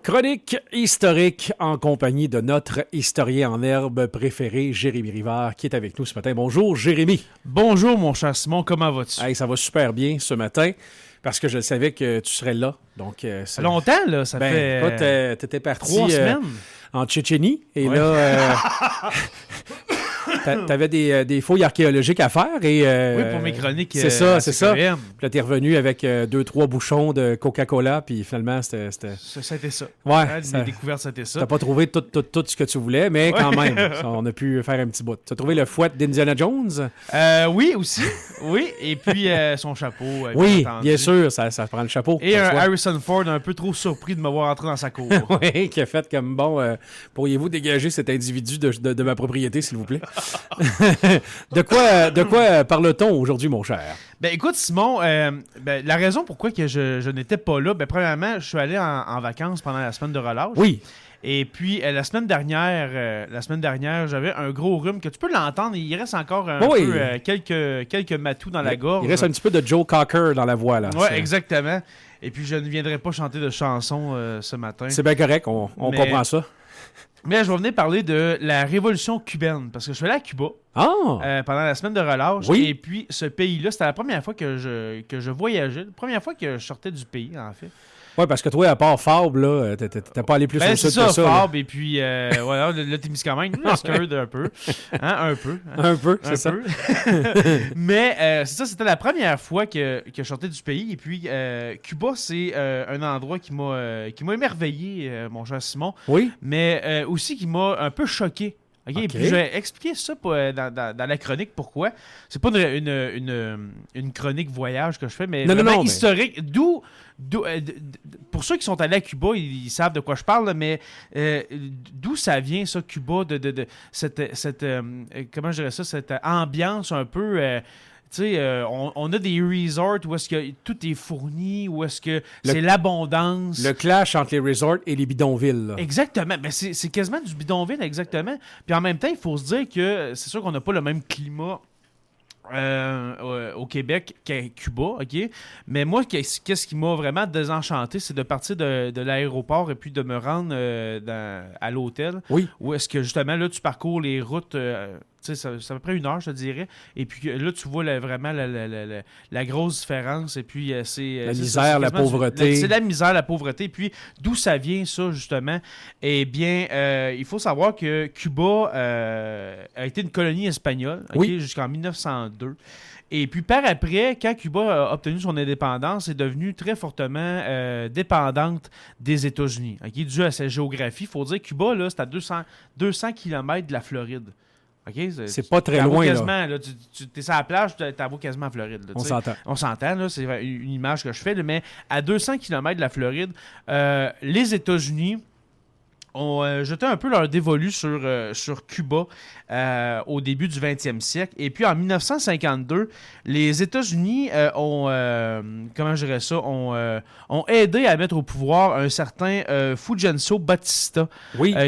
Chronique historique en compagnie de notre historien en herbe préféré, Jérémy Rivard, qui est avec nous ce matin. Bonjour, Jérémy. Bonjour, mon cher Simon. Comment vas-tu? Hey, ça va super bien ce matin parce que je savais que tu serais là. Donc, ça fait longtemps, là. Ça fait... Écoute, t'étais parti 3 semaines. En Tchétchénie et ouais. Là... T'avais des fouilles archéologiques à faire et... oui, pour mes chroniques. C'est ça. Puis là, t'es revenu avec 2-3 bouchons de Coca-Cola, puis finalement, c'était... Ça a été ça. Ouais. Mes découvertes, c'était ça. T'as pas trouvé tout ce que tu voulais, mais quand même, on a pu faire un petit bout. T'as trouvé le fouet d'Indiana Jones? Oui, aussi. Oui, et puis son chapeau. Oui, bien sûr, ça prend le chapeau. Et un Harrison Ford un peu trop surpris de me voir entrer dans sa cour. Oui, qui a fait comme, pourriez-vous dégager cet individu de ma propriété, s'il vous plaît? De quoi parle-t-on aujourd'hui, mon cher? Ben écoute, Simon, la raison pourquoi que je n'étais pas là, premièrement, je suis allé en vacances pendant la semaine de relâche. Oui. Et puis, la semaine dernière, j'avais un gros rhume que tu peux l'entendre. Il reste encore peu, quelques matous dans la gorge. Il reste un petit peu de Joe Cocker dans la voix, là. Oui, exactement. Et puis, je ne viendrai pas chanter de chansons ce matin. C'est bien correct, on comprend ça. Mais je vais venir parler de la révolution cubaine, parce que je suis allé à Cuba pendant la semaine de relâche. Oui. Et puis, ce pays-là, c'était la première fois que je voyageais, la première fois que je sortais du pays, en fait. Oui, parce que toi, à part Fabre, là, t'es pas allé plus au sud que ça. C'est ça, Fabre, et puis, voilà, là, Témiscamingue, Scud un peu. Hein, un peu. Un peu, c'est ça. Mais c'est ça, c'était la première fois que je sortais du pays. Et puis, Cuba, c'est un endroit qui m'a émerveillé, mon cher Simon. Oui. Mais aussi qui m'a un peu choqué. Okay? Puis je vais expliquer ça dans la chronique pourquoi. C'est pas une chronique voyage que je fais, mais vraiment historique. Pour ceux qui sont allés à Cuba, ils savent de quoi je parle, mais d'où ça vient, ça, Cuba, de cette comment je dirais ça, cette ambiance un peu... tu sais, on a des resorts où est-ce que tout est fourni, où est-ce que c'est l'abondance. Le clash entre les resorts et les bidonvilles. Là. Exactement. Ben c'est quasiment du bidonville, exactement. Puis en même temps, il faut se dire que c'est sûr qu'on n'a pas le même climat au Québec qu'à Cuba, OK? Mais moi, qu'est-ce qui m'a vraiment désenchanté, c'est de partir de l'aéroport et puis de me rendre à l'hôtel. Oui. Où est-ce que, justement, là, tu parcours les routes... c'est à peu près 1 heure, je te dirais. Et puis là, tu vois vraiment la grosse différence. Et puis, c'est... La misère, la pauvreté. C'est la misère, la pauvreté. Et puis, d'où ça vient, ça, justement? Eh bien, il faut savoir que Cuba a été une colonie espagnole, okay, jusqu'en 1902. Et puis, par après, quand Cuba a obtenu son indépendance, c'est devenu très fortement dépendante des États-Unis. Okay? Dû à sa géographie, il faut dire que Cuba, là, c'est à 200 km de la Floride. Okay? C'est pas très loin, quasiment, là. Tu es sur la plage, tu t'en vas quasiment en Floride. Là, on s'entend, là. C'est une image que je fais, là, mais à 200 km de la Floride, les États-Unis ont jeté un peu leur dévolu sur Cuba au début du 20e siècle. Et puis, en 1952, les États-Unis ont aidé à mettre au pouvoir un certain Fulgencio Batista,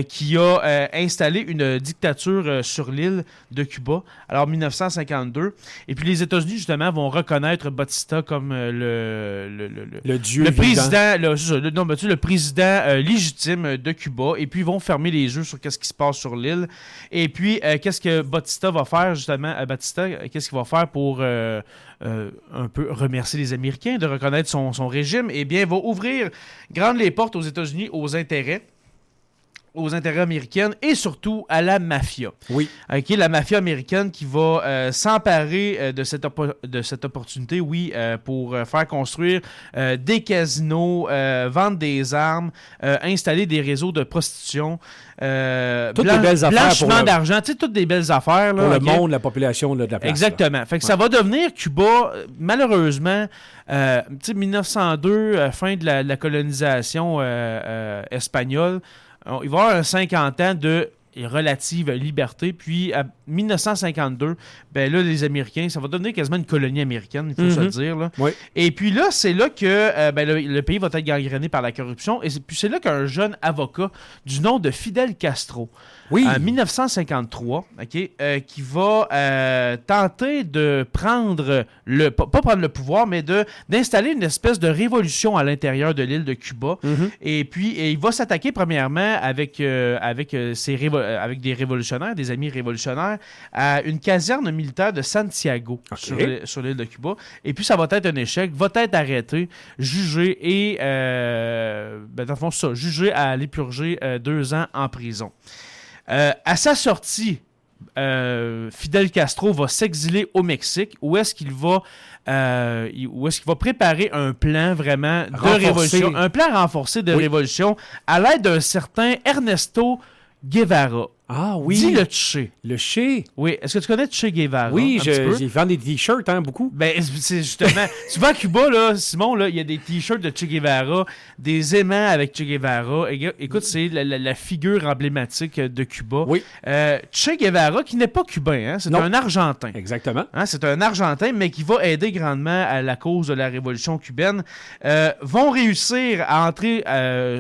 qui a installé une dictature sur l'île de Cuba, alors 1952. Et puis, les États-Unis, justement, vont reconnaître Batista comme le dieu le président, le président légitime de Cuba. Et puis, ils vont fermer les yeux sur ce qui se passe sur l'île. Et puis, qu'est-ce que Batista va faire, justement? Qu'est-ce qu'il va faire pour un peu remercier les Américains de reconnaître son régime? Eh bien, il va ouvrir grandes les portes aux États-Unis aux intérêts américaines et surtout à la mafia. Oui. Okay, la mafia américaine qui va s'emparer de cette opportunité, pour faire construire des casinos, vendre des armes, installer des réseaux de prostitution, toutes des belles affaires blanchiment d'argent, tu sais, toutes des belles affaires. Là, pour le monde, la population là, de la place. Exactement. Fait que ça va devenir Cuba, malheureusement, 1902, fin de la colonisation espagnole. Il va y avoir 50 ans de relative liberté. Puis, 1952, ben là, les Américains, ça va devenir quasiment une colonie américaine, il faut se le dire. Là. Oui. Et puis là, c'est là que le pays va être gangréné par la corruption. Et puis c'est là qu'un jeune avocat du nom de Fidel Castro, en 1953, qui va tenter de prendre pas prendre le pouvoir, mais d'installer une espèce de révolution à l'intérieur de l'île de Cuba. Et puis, il va s'attaquer premièrement avec des révolutionnaires, des amis révolutionnaires, à une caserne militaire de Santiago sur l'île de Cuba. Et puis, ça va être un échec, va être arrêté, jugé et, dans le fond, jugé à aller purger 2 ans en prison. À sa sortie, Fidel Castro va s'exiler au Mexique, où est-ce qu'il va préparer un plan vraiment de révolution, un plan renforcé de révolution à l'aide d'un certain Ernesto Guevara. Ah oui. Dis le Che. Le Che. Oui. Est-ce que tu connais Che Guevara? Oui, j'ai vendu des t-shirts, beaucoup. Ben, c'est justement. Tu vas à Cuba, là, Simon, là, il y a des t-shirts de Che Guevara, des aimants avec Che Guevara. Écoute, c'est la figure emblématique de Cuba. Oui. Che Guevara, qui n'est pas cubain, c'est un Argentin. Exactement. C'est un Argentin, mais qui va aider grandement à la cause de la révolution cubaine. Vont réussir à entrer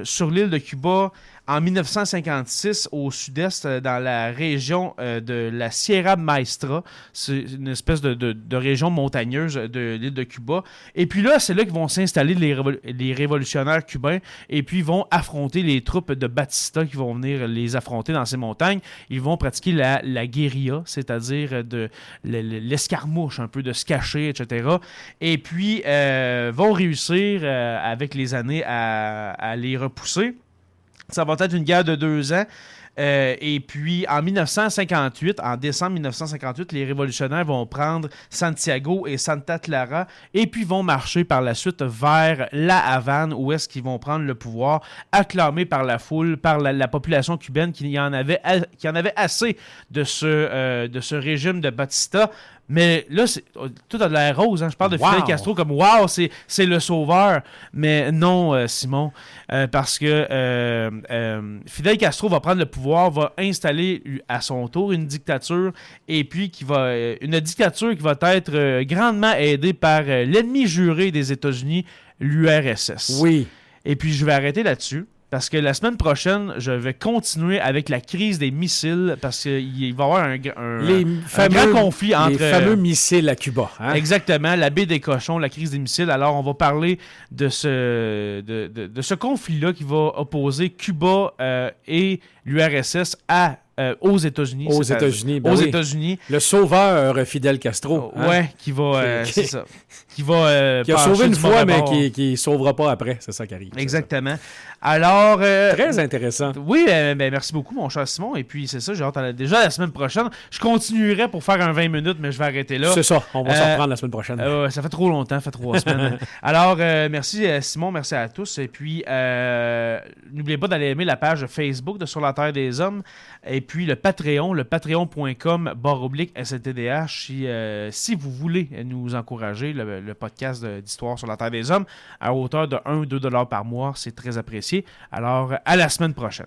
sur l'île de Cuba en 1956, au sud-est, dans la région de la Sierra Maestra. C'est une espèce de région montagneuse de l'île de Cuba. Et puis là, c'est là qu'ils vont s'installer les révolutionnaires cubains et puis ils vont affronter les troupes de Batista qui vont venir les affronter dans ces montagnes. Ils vont pratiquer la guérilla, c'est-à-dire l'escarmouche, un peu de se cacher, etc. Et puis, vont réussir avec les années à les repousser. Ça va être une guerre de 2 ans. Et puis, en 1958, en décembre 1958, les révolutionnaires vont prendre Santiago et Santa Clara et puis vont marcher par la suite vers La Havane, où est-ce qu'ils vont prendre le pouvoir, acclamé par la foule, par la population cubaine qui en avait assez de ce régime de Batista. Mais là, tout a de l'air rose. Je parle de Fidel Castro comme « Wow, c'est le sauveur ». Mais non, Simon, parce que Fidel Castro va prendre le pouvoir, va installer à son tour une dictature, et puis une dictature qui va être grandement aidée par l'ennemi juré des États-Unis, l'URSS. Oui. Et puis, je vais arrêter là-dessus. Parce que la semaine prochaine, je vais continuer avec la crise des missiles, parce qu'il va y avoir un grand conflit entre... Les fameux missiles à Cuba. Exactement, la baie des cochons, la crise des missiles. Alors, on va parler de ce conflit-là qui va opposer Cuba et l'URSS aux États-Unis. Aux États-Unis. États-Unis. Le sauveur Fidel Castro. Qui va... c'est ça. Qui a sauvé une fois, mais qui ne sauvera pas après. C'est ça qui arrive. Exactement. Alors... très intéressant. Oui, merci beaucoup, mon cher Simon. Et puis, c'est ça, j'ai hâte déjà la semaine prochaine. Je continuerai pour faire un 20 minutes, mais je vais arrêter là. C'est ça, on va s'en reprendre la semaine prochaine. Ça fait trop longtemps, ça fait 3 semaines. Alors, merci Simon, merci à tous. Et puis, n'oubliez pas d'aller aimer la page Facebook de Sur la Terre des Hommes. Et puis, le patreon.com/SLTDH si vous voulez nous encourager, le podcast d'Histoire sur la Terre des Hommes, à hauteur de 1 ou 2 $ par mois. C'est très apprécié. Alors, à la semaine prochaine.